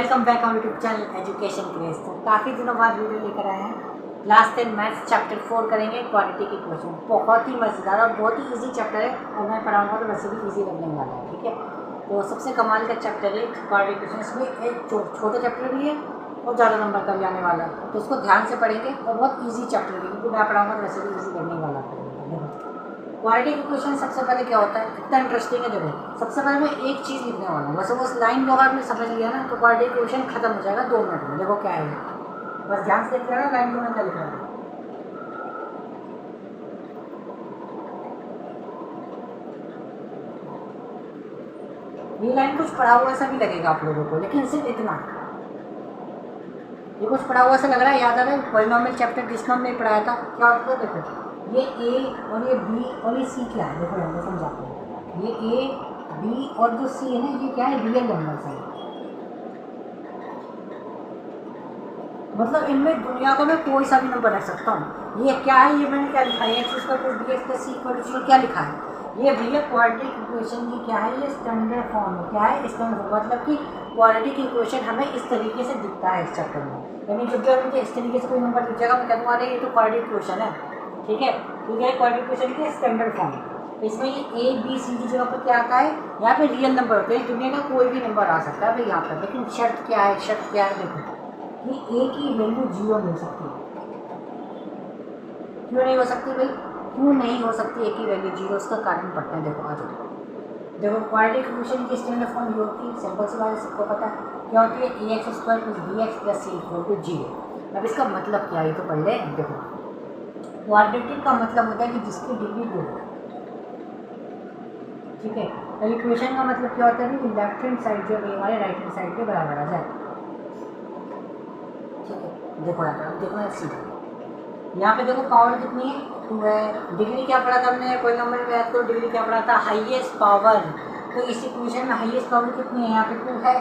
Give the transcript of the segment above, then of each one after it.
Welcome back on YouTube channel education craze. तो काफ़ी दिनों बाद वीडियो लेकर आए हैं। क्लास 10 मैथ्स चैप्टर 4 करेंगे, क्वाड्रेटिक इक्वेशन। बहुत ही मज़ेदार और बहुत ही इजी चैप्टर है और मैं पढ़ाऊंगा तो वैसे भी इजी लगने वाला है। ठीक है, तो सबसे कमाल का चैप्टर है क्वाड्रेटिक इक्वेशन। इसमें एक छोटा चैप्टर भी है और ज़्यादा नंबर का भी आने वाला है, तो उसको ध्यान से पढ़ेंगे और बहुत ईजी चैप्टर है क्योंकि मैं पढ़ाऊँगा तो वैसे भी ईजी लगने वाला है। क्वाड्रेटिक इक्वेशन सबसे पहले क्या होता है, इतना इंटरेस्टिंग है। देखो, सबसे पहले मैं एक चीज़ लिखने वाला हूँ, बस उस लाइन को अगर आपने समझ लिया ना तो क्वाड्रेटिक इक्वेशन खत्म हो जाएगा 2 मिनट में। देखो क्या है, बस ध्यान से देख लेना लाइन को मैं क्या लिख रहा हूँ। ये लाइन कुछ पढ़ा हुआ ऐसा भी लगेगा आप लोगों को, लेकिन सिर्फ इतना, ये कुछ पढ़ा हुआ ऐसा लग रहा है। याद आ रहा है पॉलिनोमियल चैप्टर जिसमें हमने पढ़ाया था, क्या होता है। देखो ये ए और ये बी और ये सी क्या है, देखो मैं समझाता हूँ। ये ए बी और जो सी है ना, ये क्या है, रियल नंबर्स है। मतलब इनमें दुनिया का मैं कोई सा भी नंबर रख सकता हूँ। ये क्या है, ये मैंने क्या लिखा है, x square plus b x plus c equal to क्या लिखा है। ये भैया क्वाड्रेटिक इक्वेशन की क्या है, ये स्टैंडर्ड फॉर्म है। क्या है, स्टैंडर्ड, मतलब कि क्वाड्रेटिक इक्वेशन हमें इस तरीके से दिखता है इस चैप्टर में। यानी जब भी मुझे इस तरीके से कोई नंबर दिख जाएगा मैं कहूँगा अरे ये तो क्वाड्रेटिक इक्वेशन है। ठीक है, तो क्या है क्वाड्रेटिक इक्वेशन की स्टैंडर्ड फॉर्म। इसमें ये ए बी सी की जगह पर क्या आता है, यहाँ पे रियल नंबर होते हैं। दुनिया का कोई भी नंबर आ सकता है भाई यहाँ पर, लेकिन शर्त क्या है, शर्त क्या है, देखो कि ए की वैल्यू 0 मिल सकती है। क्यों नहीं हो सकती भाई, क्यों नहीं हो सकती ए की वैल्यू 0, उसका कारण पढ़ते हैं। देखो आ जाओ, देखो क्वाड्रेटिक इक्वेशन की स्टैंडर्ड फॉर्म ये होती है, सिंपल सी बात है, सबको पता है क्या होती है, a x square plus b x plus c equal to 0। अब इसका मतलब क्या है ये तो पढ़ ले। देखो क्वाड्रेटिक का मतलब होता है कि जिसकी डिग्री 2। ठीक है, तो इक्वेशन का मतलब क्या होता है कि लेफ्ट हैंड साइड जो है हमारे राइट हैंड साइड के बराबर आ जाए। ठीक है, देखो यहाँ पर देखो सीधा, यहाँ पे देखो पावर कितनी है, 2 है। डिग्री क्या पढ़ा था हमने, कोई नंबर में याद करो, डिग्री क्या पढ़ा था, हाईएस्ट पावर। तो इस इक्वेशन में हाईएस्ट पावर कितनी है, यहाँ पे 2 है।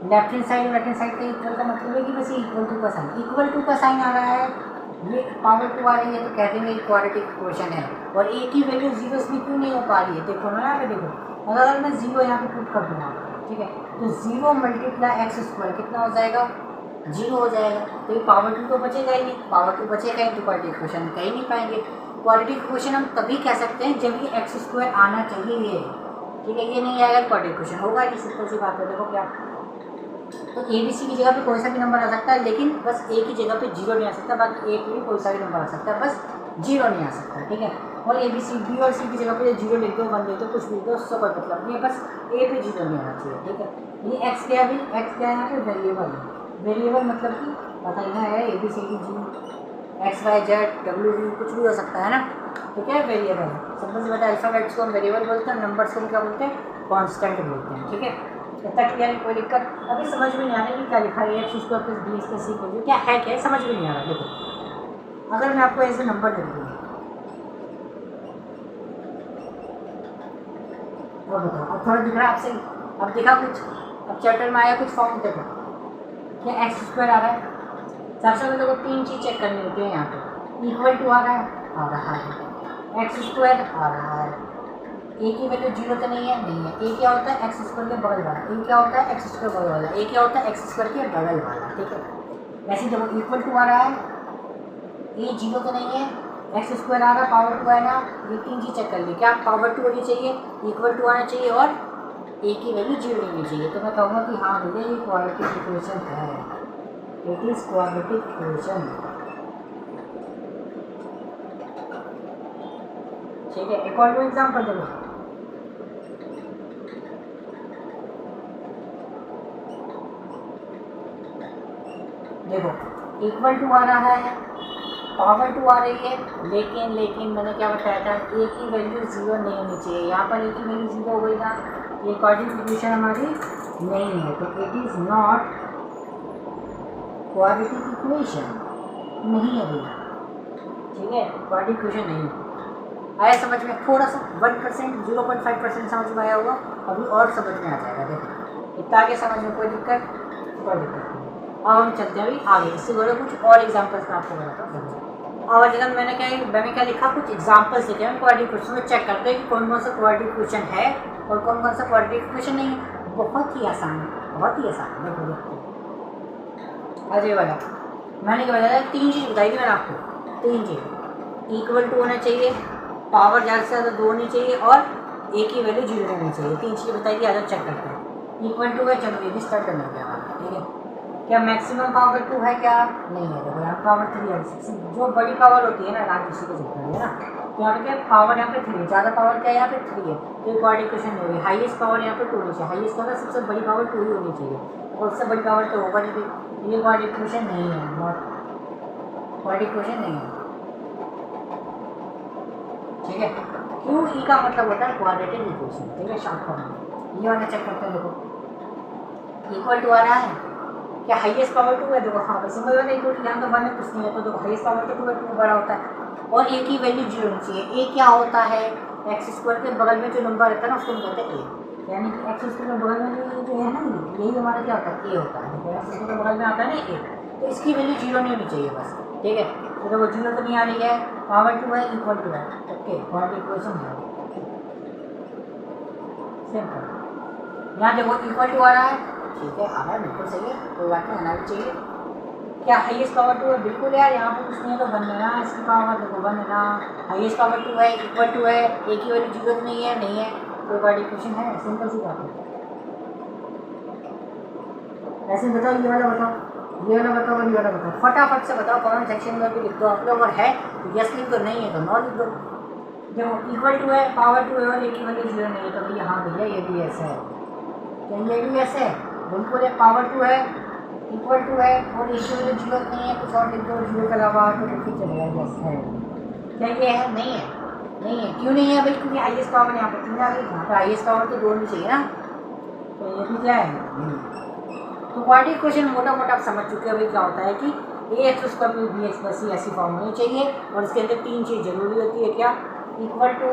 लेफ्ट हैंड साइड और राइट हैंड साइड का इक्वल का मतलब है कि बस इक्वल टू का साइन, इक्वल टू का साइन आ रहा है, ये पावर 2 आ रही है, तो कहते हैं क्वाड्रेटिक इक्वेशन है। और ए की वैल्यू 0 इसमें क्यों नहीं हो पा रही है, देखो ना यहाँ पे, देखो अगर मैं 0 यहाँ पे पुट कर दूँगा, ठीक है, तो 0 मल्टीप्लाई एक्स स्क्वायर कितना हो जाएगा, 0 हो जाएगा। तो ये पावर 2 तो बचेगा ही नहीं, पावर 2 बचेगा ही तो क्वाड्रेटिक इक्वेशन कह ही नहीं पाएंगे। क्वाड्रेटिक इक्वेशन हम तभी कह सकते हैं जब ये एक्स स्क्वायर आना चाहिए ये। ठीक है, ये नहीं आएगा क्वाड्रेटिक इक्वेशन होगा नहीं, सिंपल सी बात है। देखो क्या, तो ए बी सी की जगह पे कोई सा भी नंबर आ सकता है, लेकिन बस ए की जगह पे 0 नहीं आ सकता, बाकी ए पे भी कोई सा भी नंबर आ सकता है, बस 0 नहीं आ सकता। ठीक है, और ए बी सी बी और सी की जगह पे 0 लिख दो, 1 लिख दो, कुछ लिख दो, उससे कोई मतलब नहीं है, बस ए पे 0 नहीं आना चाहिए। ठीक है, ये एक्स क्या है, एक्स क्या है यहाँ पे, वेरिएबल है। वेरिएबल मतलब कि बताना है A B C D G X Y Z W V कुछ भी हो सकता है ना, तो क्या है वेरिएबल है। सिंपल से बता, अल्फ़ाबेट्स को हम वेरिएबल बोलते हैं, नंबर्स को हम क्या बोलते हैं, कॉन्स्टेंट बोलते हैं। ठीक है, इतना क्लियर, कोई दिक्कत अभी समझ में नहीं आ रही कि क्या लिखा है, x square plus b x plus c equal to क्या है, क्या समझ में नहीं आ रहा। देखो अगर मैं आपको ऐसे नंबर दे दूँ और बताओ, अब थोड़ा दिख रहा है आपसे, अब दिखा कुछ, अब चैप्टर में आया कुछ फॉर्म, देखो क्या एक्स स्क्वायर आ रहा है। सबसे पहले को 3 चीज़ चेक करनी होती है यहाँ पे, इक्वल टू आ रहा है, एक्स स्क्वायर आ रहा है, ए की वैल्यू 0 तो नहीं है, नहीं है। ए क्या होता है, एक्स स्क्वायर के बगल वाला, ए क्या होता है, एक्स स्क्वायर बगल वाला, ए क्या होता है, एक्स स्क्वायर के बगल वाला। ठीक है, वैसे जब इक्वल टू आ रहा है, ए 0 तो नहीं है, एक्स स्क्वायर आ रहा है, पावर 2 है ना, ये 3 चीज़ चेक कर ली, क्या पावर 2 होनी चाहिए, इक्वल टू आना चाहिए और ए की वैल्यू 0 होनी चाहिए। तो मैं कहूँगा कि हाँ भैया ये क्वाड्रेटिक इक्वेशन है, इट इज़ क्वाड्रेटिक इक्वेशन। ठीक है, एक और एग्जाम्पल देखो, देखो इक्वल टू आ रहा है, पावर 2 आ रही है, लेकिन मैंने क्या बताया था, ए की वैल्यू 0 नहीं होनी चाहिए। यहाँ पर ए की वैल्यू 0 हो गई ना, ये क्वाड्रेटिक इक्वेशन हमारी नहीं है, तो it is not quadratic equation, नहीं है भैया। ठीक है, क्वाड्रेटिक इक्वेशन नहीं है। आया समझ में, थोड़ा सा 1% 0.5% समझ में आया होगा, अभी और समझ में आ जाएगा। देखो इतना आगे समझ में कोई दिक्कत नहीं। अब हम चलते हैं अभी आगे, इससे बोलो कुछ और एग्जाम्पल्स मैं आपको बताता हूँ। और जगह मैंने क्या लिखा, कुछ एग्जाम्पल्स लिखे हैं क्वाड्रेटिक इक्वेशन में, चेक करते हैं कि कौन कौन सा क्वाड्रेटिक इक्वेशन है और कौन कौन सा क्वाड्रेटिक इक्वेशन नहीं है। बहुत ही आसान है बहुत ही आसान है। देखो देखो अजय वाला मैंने क्या बताया, 3 चीज़ बताई थी मैंने आपको, 3 चीज़ इक्वल टू होना चाहिए, पावर ज़्यादा से ज़्यादा 2 होनी चाहिए और ए की वैल्यू 0 होनी चाहिए। 3 चीज़ें बताई थी। आज चेक करते हैं। इक्वल टू है, चलो ये भी स्टार्ट करना है हमारा, ठीक है। क्या मैक्सिमम पावर 2 है क्या? नहीं है। देखो यहाँ पावर 3 है। जो बड़ी पावर होती है ना राज किसी को चलता है ना, तो यहाँ पे क्या पावर यहाँ पे 3 है, ज़्यादा पावर क्या है यहाँ पे 3 है, तो एक इक्वेशन नहीं होगी। हाईएस्ट पावर यहाँ पे 2 होनी चाहिए, हाईएस्ट पावर सबसे बड़ी पावर 2 ही होनी चाहिए, और उससे बड़ी पावर तो होगा नहीं। ये क्वाड्रेटिक इक्वेशन नहीं है, नॉट क्वाड्रेटिक इक्वेशन नहीं है, ठीक है। क्यू ई का मतलब होता है क्वाड्रेटिक इक्वेशन, ठीक है, शॉर्ट फॉर्म में। ये वाला चेक करते हैं। देखो इक्वल टू आ रहा है, क्या हाईएस्ट पावर 2 है? देखो हाँ बस सिंपल बात है, इक्वल टू यहाँ तो 1 है, कुछ नहीं है, तो देखो हाईएस्ट पावर तो 2 है, 2 बड़ा होता है, और ए की वैल्यू 0 होनी चाहिए। ए क्या होता है? एक्स स्क्वायर के बगल में जो नंबर रहता है ना उसको हम कहते हैं ए, यानी कि एक्स स्क्वायर के बगल में जो है ना यही हमारा क्या होता है? ए होता है। देखो एक्स स्क्वायर के बगल में आता है ना ए, तो इसकी वैल्यू 0 नहीं होनी चाहिए बस, ठीक है। तो देखो 0 तो नहीं आ रही है, पावर 2 है, इक्वल टू है, ओके, क्वाड्रेटिक इक्वेशन है सिंपल। यहाँ देखो इक्वल टू आ रहा है, ठीक है, आ रहा है, बिल्कुल सही है, कोई बात नहीं, आना भी चाहिए। क्या हाईएस्ट पावर 2 है? बिल्कुल यार, यहाँ पे कुछ नहीं है तो 1 लेना, इसकी पावर देखो 1 लेना, हाईएस्ट पावर 2 है, इक्वल टू है, ए की वैल्यू 0 तो नहीं है, नहीं है, कोई बड़ी क्वेश्चन है, सिंपल सी बात है। ऐसे बताओ, ये वाला बताओ, ये वाला बताओ, ये वाला बताओ, फटाफट से बताओ, कमेंट सेक्शन में भी लिख दो आप लोग, अगर है तो यस लिख दो, नहीं है तो नो लिख दो। देखो इक्वल टू है, पावर 2 है और ए की वैल्यू 0 नहीं है, तो भैया हाँ भैया ये भी ऐसा है, क्या ये भी ऐसे है? बिल्कुल है, पावर 2 है, इक्वल टू है और ए की वैल्यू 0 नहीं है, कुछ और लिख दो 0 के अलावा, तो लिख के चलेगा यस है। क्या ये है? नहीं है, नहीं है, क्यों नहीं है भाई? क्योंकि हाईएस्ट पावर यहाँ पे 3 आ गई, यहाँ पे हाईएस्ट पावर तो 2 नहीं चाहिए ना, तो ये भी क्या है? तो क्वाड्रेटिक इक्वेशन मोटा मोटा आप समझ चुके हैं भाई क्या होता है कि a x square plus b x plus c ऐसी फॉर्म होनी चाहिए, और इसके अंदर 3 चीज़ जरूरी होती है। क्या? इक्वल टू,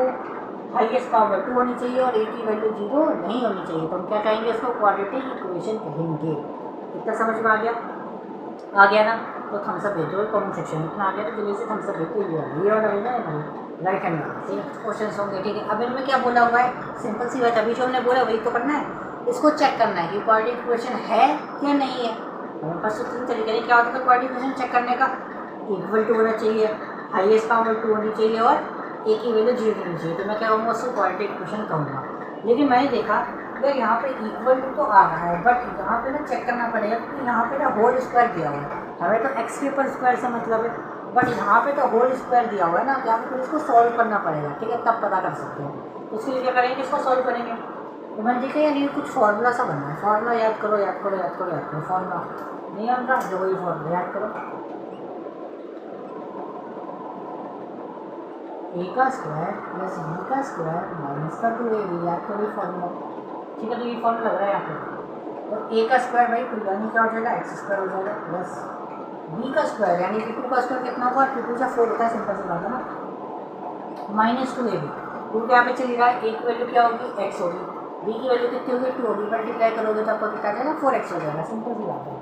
हाईएस्ट पावर 2 होनी चाहिए और ए की वैल्यू 0 नहीं होनी चाहिए, तो हम क्या कहेंगे इसको? क्वाड्रेटिक इक्वेशन कहेंगे। इतना समझ में आ गया? आ गया ना? तो थम्स अप भेजो कमेंट सेक्शन में, इतना आ गया तो जल्दी से थम्स अप भेजो। ये वाला भेजना है भाई, राइट हैंड वाला, ठीक है। क्वेश्चन होंगे, ठीक है। अब इनमें क्या बोला हुआ है? सिंपल सी बात, अभी जो हमने बोला वही तो करना है, इसको चेक करना है कि क्वाड्रेटिक इक्वेशन है या नहीं है। हमारे पास तो 3 तरीके हैं। क्या होता है क्वाड्रेटिक इक्वेशन चेक करने का? इक्वल टू होना चाहिए, हाईएस्ट पावर 2 होनी चाहिए और ए की वैल्यू 0 होनी चाहिए, तो मैं क्या कहूँगा उसको क्वाड्रेटिक इक्वेशन कहूँगा। लेकिन मैंने देखा अगर यहाँ पे इक्वल टू तो आ रहा है, बट यहाँ पे ना चेक करना पड़ेगा क्योंकि यहाँ पे ना होल स्क्वायर दिया हुआ है, हमें तो एक्स के ऊपर स्क्वायर से मतलब है, बट यहाँ पे तो होल स्क्वायर दिया हुआ है ना, तो यहाँ पे तो इसको सॉल्व करना पड़ेगा, ठीक है, तब पता कर सकते हैं। तो इसके लिए क्या करेंगे? इसको सॉल्व करेंगे। तो मैंने देखा यार ये कुछ फार्मूला सा बनना है, फार्मूला याद करो, याद करो, याद करो, याद करो, फार्मूला नहीं आता जो वही फार्मूला याद करो। ए का स्क्वायर प्लस बी का स्क्वायर माइनस का 2ab, याद करो ये फार्मूला, ठीक है। तो ये फार्मूला लग रहा है यहाँ पे, तो ए का स्क्वायर भाई तो यानी क्या हो जाएगा? एक्स स्क्वायर हो जाएगा, प्लस बी का स्क्वायर यानी कि 2 का स्क्वायर कितना होगा? 2 या 4 होता है, सिंपल सी बात है ना, माइनस 2ab, क्योंकि यहाँ पे चलेगा ए की वैल्यू क्या होगी? एक्स होगी, बी की वैल्यू कितनी होगी? 2 होगी, मल्टीप्लाई करोगे तो आपको कितना आ जाएगा? 4x हो जाएगा, सिंपल सी बात है।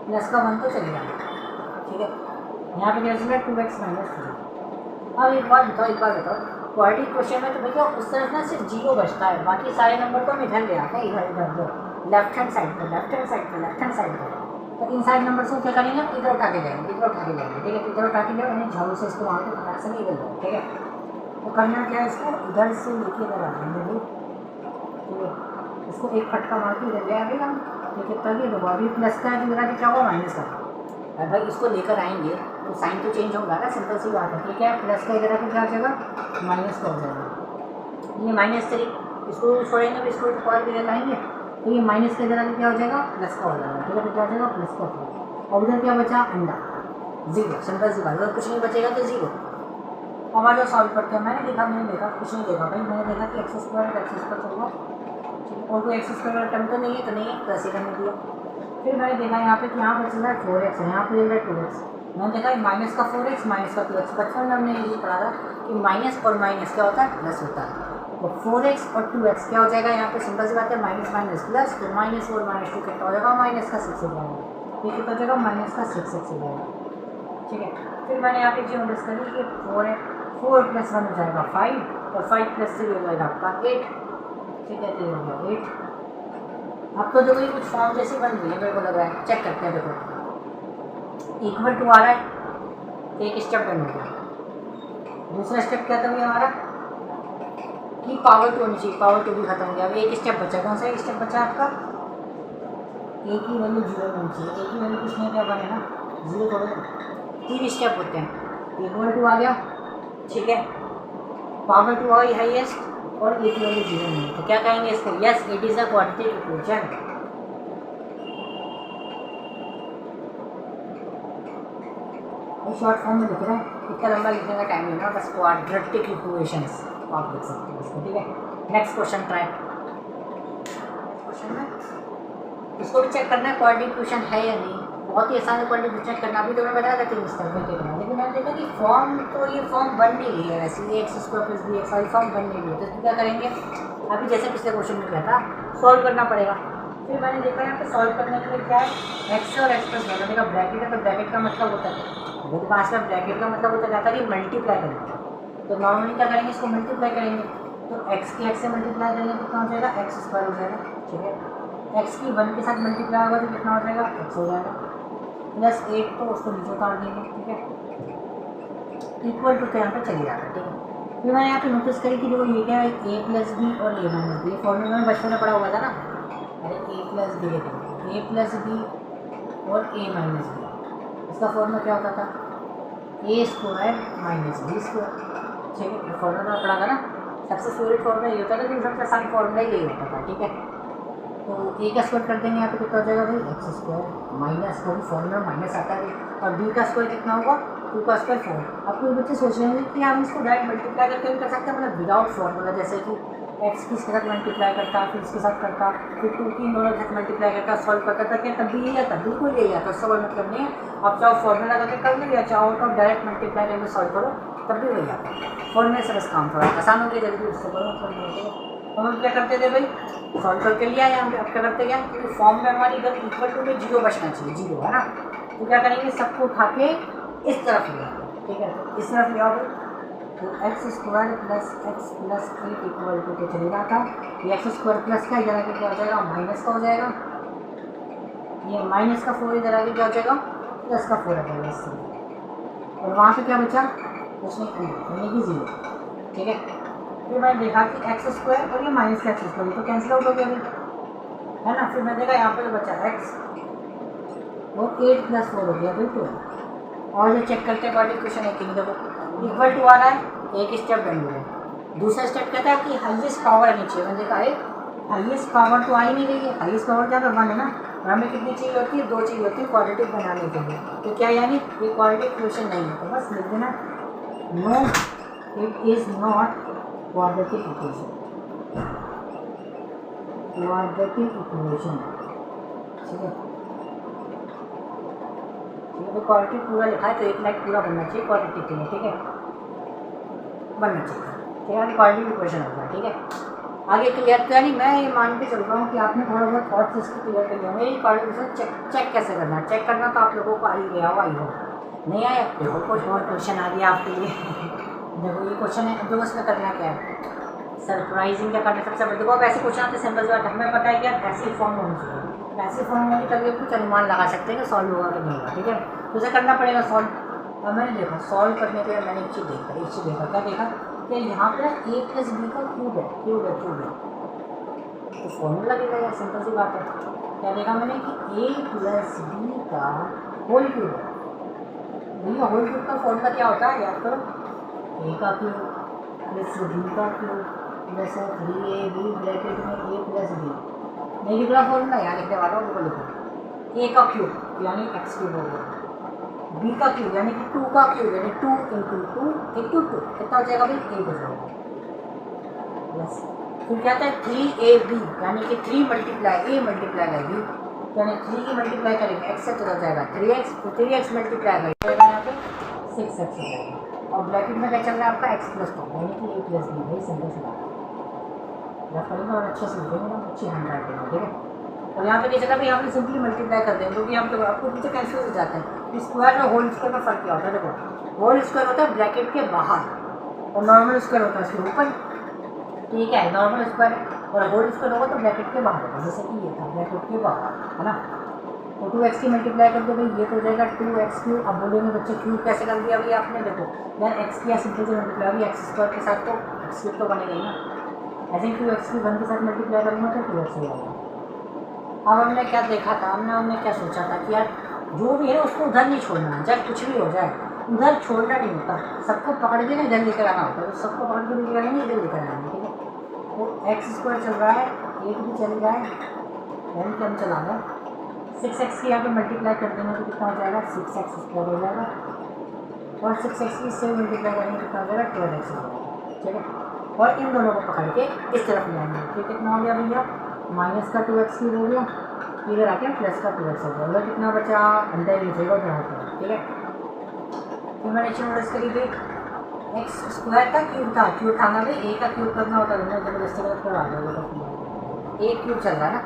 प्लस का 1 तो चलेगा, ठीक है। यहाँ पे कैसे है? 2x minus 3। अब एक बात बताओ, क्वाड्रेटिक क्वेश्चन में तो भैया उस तरफ ना सिर्फ 0 बचता है, बाकी सारे नंबर को हम इधर ले आते हैं, इधर इधर इधर लेफ्ट हैंड साइड पर, लेफ्ट हैंड साइड पर, लेफ्ट हैंड साइड पर। तो इन साइड नंबर को क्या करेंगे? इधर उठा के जाएंगे, इधर उठा के जाएंगे, ठीक है। तो इधर उठा के जाओ, यानी झाड़ू से इसको वहाँ पे फटाक से नहीं इधर जाओ, ठीक है। तो करना क्या है? इसको इधर से लेके इधर आ जाएंगे, ठीक है। इसको एक फटका मार के इधर ले आएंगे हम, ठीक है। तभी देखो अभी प्लस का है तो इधर क्या होगा? माइनस का। अब भाई इसको लेकर आएंगे तो साइन तो चेंज होगा ना, सिंपल सी बात है, ठीक है। प्लस का इधर आके क्या हो जाएगा? माइनस का हो जाएगा। ये माइनस 3 इसको छोड़ेंगे तो इसको पावर के लाएंगे, तो ये माइनस के इधर आके क्या हो जाएगा? प्लस का हो जाएगा, ठीक है। तो क्या हो जाएगा? प्लस का हो। और उधर क्या बचा? अंडा, 0, सिंपल सी बात है, कुछ नहीं बचेगा तो 0। हमारा जो सॉल्व करते हैं, मैंने देखा कुछ नहीं देखा भाई, मैंने देखा कि एक्स स्क्वायर चलेगा, और कोई एक्स स्क्वायर वाला टर्म तो नहीं है, तो नहीं है, तो ऐसे करने दिया। फिर मैंने देखा यहाँ पे कि यहाँ पर चल रहा है 4x है, यहाँ पर चल रहा है 2x। मैंने देखा माइनस का 4x माइनस का 2x, बचपन में हमने ये पढ़ा था कि माइनस और माइनस क्या होता है? प्लस होता है। तो 4x और 2x क्या हो जाएगा? यहाँ पे सिंपल सी बात है, माइनस माइनस प्लस, तो माइनस 4 माइनस 2 कितना हो जाएगा? माइनस का 6 हो जाएगा, ये कितना हो जाएगा? माइनस का 6 हो जाएगा, ठीक है। फिर मैंने यहाँ पे जो नोटिस करी कि 4 प्लस 1 हो जाएगा 5, और 5 प्लस 3 हो जाएगा आपका 8, ठीक है। तो ये हो गया 8, अब तो देखो ये कुछ फॉर्म जैसी बन रही है मेरे को लग रहा है, चेक करते हैं। देखो इक्वल टू आ रहा है, एक स्टेप डन हो गया। दूसरा स्टेप क्या था भाई हमारा कि पावर 2 होनी चाहिए, पावर 2 भी खत्म हो गया। अब एक स्टेप बचा, कौन सा स्टेप बचा आपका, ए की वैल्यू 0 होनी चाहिए। ए की वैल्यू कुछ नहीं क्या बने ना, 0 थोड़े। 3 स्टेप होते हैं, इक्वल टू आ गया, ठीक है, पावर 2 आई हाईएस्ट और ए की वैल्यू 0 नहीं है, तो क्या कहेंगे इसको, yes it is a quadratic equation. Short form में लिख रहे हैं, इतना लंबा लिखने का टाइम नहीं है, बस क्वाड्रेटिक इक्वेशंस आप लिख सकते हो इसको, ठीक है। नेक्स्ट क्वेश्चन ट्राई, क्वेश्चन में इसको भी चेक करना है क्वाड्रेटिक इक्वेशन है या नहीं। बहुत ही आसान है क्वाड्रेटिक चेक करना, अभी तो मैं बताया था 3 स्टेप में देखना, लेकिन मैंने देखा कि फॉर्म तो ये फॉर्म बन नहीं रही है वैसे, ये x square plus b x वाली फॉर्म बन नहीं रही है, तो इसको क्या करेंगे, अभी जैसे पिछले क्वेश्चन में किया था सॉल्व करना पड़ेगा। फिर मैंने देखा यहाँ पे सॉल्व करने के लिए क्या है, एक्स और एक्स प्लस मैंने देखा ब्रैकेट है, तो ब्रैकेट का मतलब होता है, मेरे पास में ब्रैकेट का मतलब होता जाता है कि मल्टीप्लाई करना, तो नॉर्मली क्या करेंगे, इसको मल्टीप्लाई करेंगे, तो एक्स की एक्स से मल्टीप्लाई करेंगे तो कितना हो जाएगा, एक्स स्क्वायर हो जाएगा, ठीक है। एक्स की 1 के साथ मल्टीप्लाई होगा तो कितना हो जाएगा, एक्स हो जाएगा, प्लस 1 तो उसको नीचे उतार देंगे, ठीक है, इक्वल टू के यहाँ पे चली जाता है, ठीक है। फिर मैंने यहाँ पे नोटिस करी कि जो ये क्या है, ए प्लस बी और ए माइनस बी, फॉर्मूला में बचपन में पढ़ा हुआ था ना, अरे ए प्लस बी, ए प्लस बी और ए माइनस बी, इसका फॉर्मूला क्या होता था, ए स्क्वायर माइनस बी स्क्वायर, ठीक है, फॉर्मूला में पढ़ा था ना, सबसे फेवरेट फॉर्मूला ये होता था, लेकिन सबसे आसान फॉर्मूला यही होता था, ठीक है। तो ए का स्क्वायर कर देंगे यहाँ पे, कितना हो जाएगा भाई, एक्स स्क्वायर माइनस का भी फॉर्मूला माइनस आता है, और बी का स्क्वायर कितना होगा, 2 का स्क्वायर 4। अब कोई बच्चे सोच रहे हैं कि हम इसको डायरेक्ट मल्टीप्लाई करके भी कर सकते हैं, मतलब विदाउट फॉर्मूला, जैसे कि एक्स की इसके साथ मल्टीप्लाई करता, फिर इसके साथ करता, फिर 2 की दोनों के साथ मल्टीप्लाई करता, सॉल्व करता था, क्या तब भी यही आता, बिल्कुल यही आता, उसका कोई मतलब नहीं है। आप चाहो फॉर्मूला करके कर लो या चाहो तो डायरेक्ट मल्टीप्लाई करके सॉल्व करो, तब भी वही आता है। फॉर्मूले से बस काम थोड़ा आसान हो गया, जल्दी उससे करो। हम क्या करते थे भाई, सॉल्व करके लिया है, हम क्या करते क्या, क्योंकि फॉर्म में हमारी इधर इक्वल टू में 0 बचना चाहिए, 0 है ना, तो क्या करेंगे, सबको उठा के इस तरफ लिया, ठीक है, तो इस तरफ लिया, तो x square plus x plus 8 equal to के चले जाता, ये एक्स स्क्वायर प्लस का इधर आके क्या हो जाएगा, माइनस का हो जाएगा, ये माइनस का 4 इधर आके क्या हो जाएगा, प्लस का 4 आ जाएगा इससे, और वहाँ पे क्या बचा, कुछ नहीं, यानी कि 0, ठीक है। फिर मैंने देखा कि एक्स स्क्वायर और ये माइनस का एक्स स्क्वायर तो कैंसिल आउट हो गया है ना, फिर मैंने देखा यहाँ पे जो बचा एक्स और 8 प्लस 4 हो गया बिल्कुल। और जो चेक करते हैं क्वाड्रेटिक इक्वेशन है कि नहीं, देखो इक्वल टू आ रहा है, एक स्टेप डन हो गया। दूसरा स्टेप कहता है कि हाईएस्ट पावर आनी चाहिए, मैंने देखा हाईएस्ट पावर तो आ ही नहीं रही है, हाईएस्ट पावर क्या करवाना है ना, हमें कितनी चाहिए होती है, 2 चाहिए होती है क्वाड्रेटिक बनाने के लिए, तो क्या यानी ये क्वाड्रेटिक इक्वेशन नहीं है, तो बस लिख देना no it is not quadratic equation, quadratic equation, ठीक है। तो क्वाड्रेटिक पूरा लिखा है तो 1 लाइक पूरा बनना चाहिए क्वाड्रेटिक के लिए, ठीक है, बनना चाहिए, ठीक है, क्वाड्रेटिक इक्वेशन होगा, ठीक है। आगे क्लियर तो यानी मैं ये मान के चल रहा हूँ कि आपने थोड़ा बहुत थॉट से इसको क्लियर कर लिया। मेरी क्वाड्रेटिक इक्वेशन चेक कैसे करना है, चेक करना तो आप लोगों को आ ही गया हो, आई हो, नहीं आया, देखो कुछ और क्वेश्चन आ गया आपके लिए देखो ये क्वेश्चन है, जो उसमें करना क्या है, सरप्राइजिंग क्या करना, सबसे बड़ा देखो अब ऐसे क्वेश्चन आते सिंपल बात है, हमें पता है कि यार ऐसी फॉर्म होनी चाहिए, ऐसी फॉर्म होगी तभी कुछ अनुमान लगा सकते हैं कि सॉल्व होगा कि नहीं होगा, ठीक है, तो उसे करना पड़ेगा सॉल्व। अब मैंने देखा सॉल्व करने के लिए मैंने एक चीज़ देखा, क्या देखा कि यहाँ पर ए प्लस बी का क्यूब है, तो फॉर्मूला लगेगा यार, सिंपल सी बात है। क्या देखा मैंने कि ए प्लस बी का होल क्यूब है, भैया होल क्यूब का फॉर्मूला क्या होता है याद करो, ए का क्यूब प्लस बी का क्यूब प्लस 3ab ब्रैकेट में ए प्लस बी, नहीं लिख रहा फॉर्मूला यहाँ लिखने वाला हूँ, लिखो ए का क्यूब यानी एक्स क्यूब होगा, बी का क्यूब यानी कि 2 का क्यूब यानी 2 इंटू 2 कितना हो जाएगा भाई, 8 हो जाएगा, यस। फिर क्या है 3ab यानी कि 3 multiply a multiply by b, यानी 3 की मल्टीप्लाई करेंगे एक्स से तो हो जाएगा 3x, तो 3x मल्टीप्लाई बाई यहाँ पे 6x हो जाएगा, और ब्रैकेट में क्या चल रहा है आपका x प्लस 2 यानी कि a प्लस बी, भाई सिंपल सी बात है, करेंगे और अच्छे से लिखेंगे ना, अच्छी हैंड राइटिंग है, ठीक है। और यहाँ पे क्या चला भाई, यहाँ पे सिंपली मल्टीप्लाई कर देंगे, क्योंकि हम तो आपको पीछे कैंसिल हो जाते हैं, स्क्वायर और होल स्क्वायर में फर्क क्या होता है, देखो होल स्क्वायर होता है ब्रैकेट के बाहर और नॉर्मल स्क्वायर होता है उसके ऊपर, ठीक है, नॉर्मल स्क्वायर और होल स्क्वायर होगा तो ब्रैकेट के बाहर होगा, जैसे कि ये था ब्रैकेट के बाहर, है ना। तो 2x की मल्टीप्लाई कर दो भाई, ये तो हो जाएगा 2x3। अब बोलेंगे बच्चे क्यूब कैसे कर दिया भाई आपने, देखो यार x की सिंपल से मल्टीप्लाई होगी x स्क्वायर के साथ, तो x क्यूब तो बनेगा ही ना। ऐसे ही 2x की 1 के साथ मल्टीप्लाई करूँगा तो 2x हो जाएगा। अब हमने क्या देखा था, हमने क्या सोचा था कि यार जो भी है उसको उधर नहीं छोड़ना है, चाहे कुछ भी हो जाए उधर छोड़ना नहीं होता, सबको पकड़ के ना इधर लेकर आना होता है। तो सबको पकड़ के लेकर आएंगे, इधर लेकर आएंगे, ठीक है। तो एक्स स्क्वायर चल रहा है, एक भी चल रहा है, यानी कि हम चला रहे हैं 6x की यहाँ पे मल्टीप्लाई कर देंगे तो कितना हो जाएगा 6x स्क्वायर हो जाएगा, और 6x की इससे मल्टीप्लाई करेंगे कितना हो जाएगा 12x हो जाएगा, ठीक है। और इन दोनों को पकड़ के इस तरफ ले आएंगे, तो कितना हो गया भैया माइनस का 2x क्यूब हो गया, इधर आके प्लस का 2x हो गया, मतलब कितना बचा अंदर लीजिएगा उधर होता, ठीक है। फिर मैंने चीज़ नोटिस करी भाई एक्स स्क्वायर का क्यूब था, क्यूब खाना भाई ए का क्यूब करना होता है, जबरदस्ती गलत करवा दो, ए क्यूब चल रहा है ना,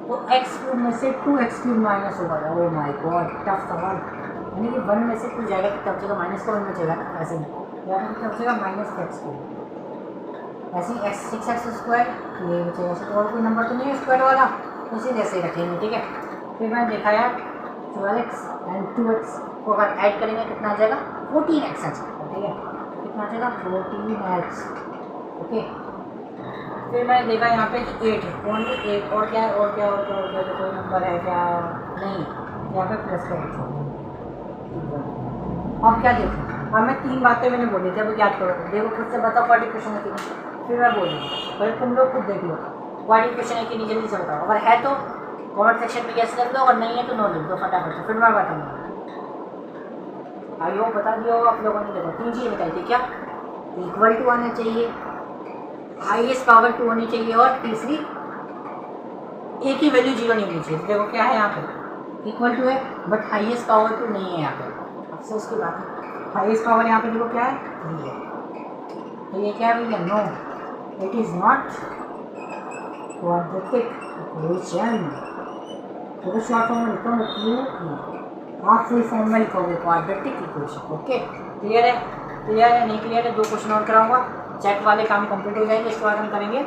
तो एक्स क्यूब में से 2x क्यूब माइनस होगा। ओह माय गॉड टफ सवाल, यानी कि 1 में से कुछ जाएगा तब जगह माइनस का 1 में चलेगा ना, ऐसे ही या फिर तब जगह माइनस का एक्स क्यूब, ऐसे ही एक्स 6x स्क्वायर ये बचेगा, ऐसे और कोई नंबर तो नहीं है स्क्वायर वाला, उसी जैसे रखेंगे, ठीक है। फिर मैंने देखा यार 12x एंड 2x को अगर ऐड करेंगे कितना आ जाएगा 14x आ जाएगा, ठीक है। कितना आ जाएगा 14x, ओके। फिर मैंने देखा यहाँ पे कि 8 है, ओनली 8, और क्या है और क्या और क्या और क्या, तो कोई नंबर है क्या नहीं, यहाँ पे प्लस का 8 है। अब क्या देखो, अब मैं 3 बातें मैंने बोली थी, अब याद करो, देखो खुद से बताओ क्वाड्रेटिक क्वेश्चन है कि नहीं, फिर मैं बोलूँगा, पहले तुम लोग खुद देख लो क्वाड्रेटिक क्वेश्चन है कि नहीं, जल्दी से बताओ। अगर है तो कमेंट सेक्शन में यस कर दो, और नहीं है तो नो लिख दो फटाफट से, फिर मैं बताऊँगा। आई होप बता दिया हो आप लोगों ने। देखो 3 चीज़ें बताई थी, क्या इक्वल टू आना चाहिए, हाईएस्ट पावर 2 होनी चाहिए, और तीसरी ए की वैल्यू 0 नहीं होनी चाहिए। देखो क्या है यहाँ पे इक्वल टू है बट हाईएस्ट पावर 2 नहीं है यहाँ पे, अफसोस की बात है। हाईएस्ट पावर यहाँ पे देखो क्या है, ये है, तो ये क्या है भैया, no it is not quadratic equation. तो शॉर्ट फॉर्म में लिखता हूँ क्यू, आप फुल फॉर्म में लिखोगे क्वाड्रेटिक इक्वेशन, ओके। क्लियर है, क्लियर है नहीं क्लियर है, 2 क्वेश्चन और कराऊंगा, चैट वाले काम कंप्लीट हो जाएंगे, इसके बाद हम करेंगे